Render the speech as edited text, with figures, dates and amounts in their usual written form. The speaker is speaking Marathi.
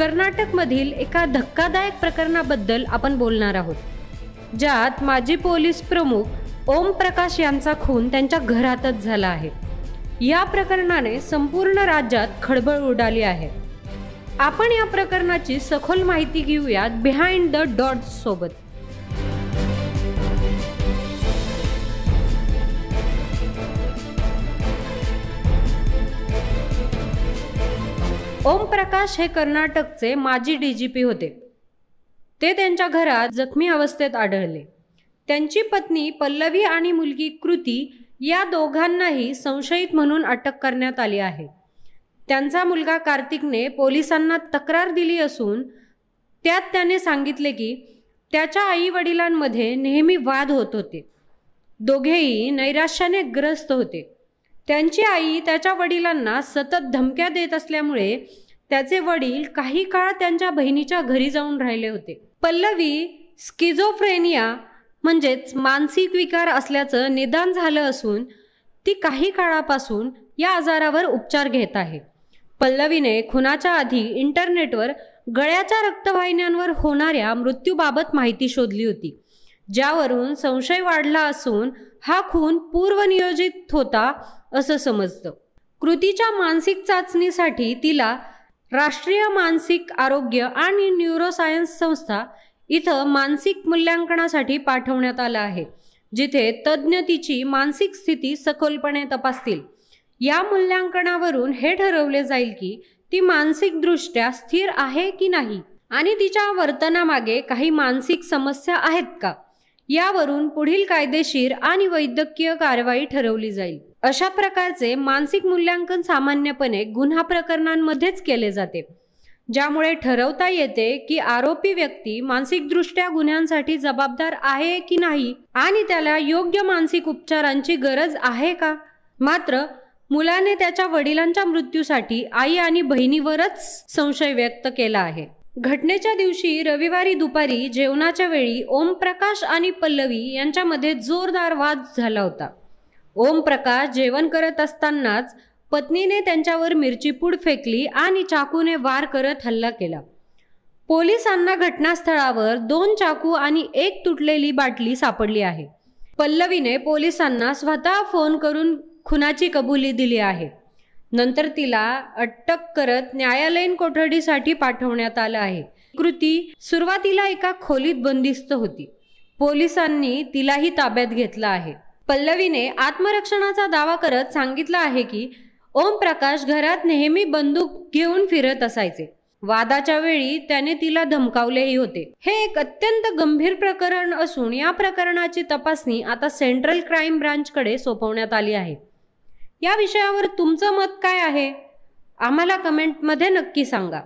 कर्नाटकमधील एका धक्कादायक प्रकरणाबद्दल आपण बोलणार आहोत, ज्यात माजी पोलीस प्रमुख ओम प्रकाश यांचा खून त्यांच्या घरातच झाला आहे। या प्रकरणाने संपूर्ण राज्यात खळबळ उडाली आहे। आपण या प्रकरणाची सखोल माहिती घेऊयात बिहाइंड द डॉट्स सोबत। ओम प्रकाश हे कर्नाटकचे माजी डीजीपी होते। ते त्यांच्या घरात जखमी अवस्थेत आढळले। त्यांची पत्नी पल्लवी आणि मुलगी कृती या दोघांनाही संशयित म्हणून अटक करण्यात आली आहे। त्यांचा मुलगा कार्तिकने पोलिसांना तक्रार दिली असून त्यात त्याने सांगितले की त्याच्या आई-वडिलांमध्ये नेहमी वाद होत होते। दोघेही नैराश्याने ग्रस्त होते। त्यांची आई त्याच्या वडिलांना सतत धमक्या देत असल्यामुळे त्याचे वडील काही काळ त्यांच्या बहिणीच्या घरी जाऊन राहिले होते। पल्लवी स्किझोफ्रेनिया म्हणजेच मानसिक विकार असल्याचं निदान झालं असून ती काही काळापासून या आजारावर उपचार घेत आहे। पल्लवीने खुनाच्या आधी इंटरनेटवर गळ्याच्या रक्तवाहिन्यांवर होणाऱ्या मृत्यूबाबत माहिती शोधली होती, ज्यावरून संशय वाढला असून हा खून पूर्वनियोजित होता असं समजतं। कृतीच्या मानसिक चाचणीसाठी तिला राष्ट्रीय मानसिक आरोग्य आणि न्यूरोसायन्स संस्था इथं मानसिक मूल्यांकनासाठी पाठवण्यात आलं आहे, जिथे तज्ज्ञ तिची मानसिक स्थिती सखोलपणे तपासतील। या मूल्यांकनावरून हे ठरवले जाईल की ती मानसिकदृष्ट्या स्थिर आहे की नाही आणि तिच्या वर्तनामागे काही मानसिक समस्या आहेत का, यावरून पुढील कायदेशीर आणि वैद्यकीय कारवाई ठरवली जाईल। अशा प्रकारचे मानसिक मूल्यांकन सामान्यपणे गुन्हा प्रकरणांमध्येच केले जाते, ज्यामुळे ठरवता येते की आरोपी व्यक्ती मानसिकदृष्ट्या गुन्ह्यांसाठी जबाबदार आहे की नाही आणि त्याला योग्य मानसिक उपचारांची गरज आहे का। मात्र मुलाने त्याच्या वडिलांच्या मृत्यूसाठी आई आणि बहिणीवरच संशय व्यक्त केला आहे। घटनेच्या दिवशी रविवारी दुपारी जेवणाच्या वेळी ओम प्रकाश आणि पल्लवी यांच्यामध्ये जोरदार वाद झाला होता। ओम प्रकाश जेवण करत असतानाच पत्नीने त्यांच्यावर मिरची पूड फेकली आणि चाकूने वार करत हल्ला केला। पोलिसांना घटनास्थळावर 2 चाकू आणि 1 तुटलेली बाटली सापडली आहे। पल्लवीने पोलिसांना स्वतः फोन करून खुनाची कबुली दिली आहे। नंतर तिला अटक करत न्यायालयीन कोठडीसाठी पाठवण्यात आलं आहे। कृती सुरुवातीला एका खोलीत बंदिस्त होती। पोलिसांनी तिलाही ताब्यात घेतलं आहे। पल्लवीने आत्मरक्षणाचा दावा करत सांगितलं आहे की ओम प्रकाश घरात नेहमी बंदूक घेऊन फिरत असायचे। वादाच्या वेळी त्याने तिला धमकावलेही होते। हे एक अत्यंत गंभीर प्रकरण असून या प्रकरणाची तपासणी आता सेंट्रल क्राईम ब्रांचकडे सोपवण्यात आली आहे। या विषयावर तुमचं मत काय आहे? आम्हाला कमेंटमध्ये नक्की सांगा।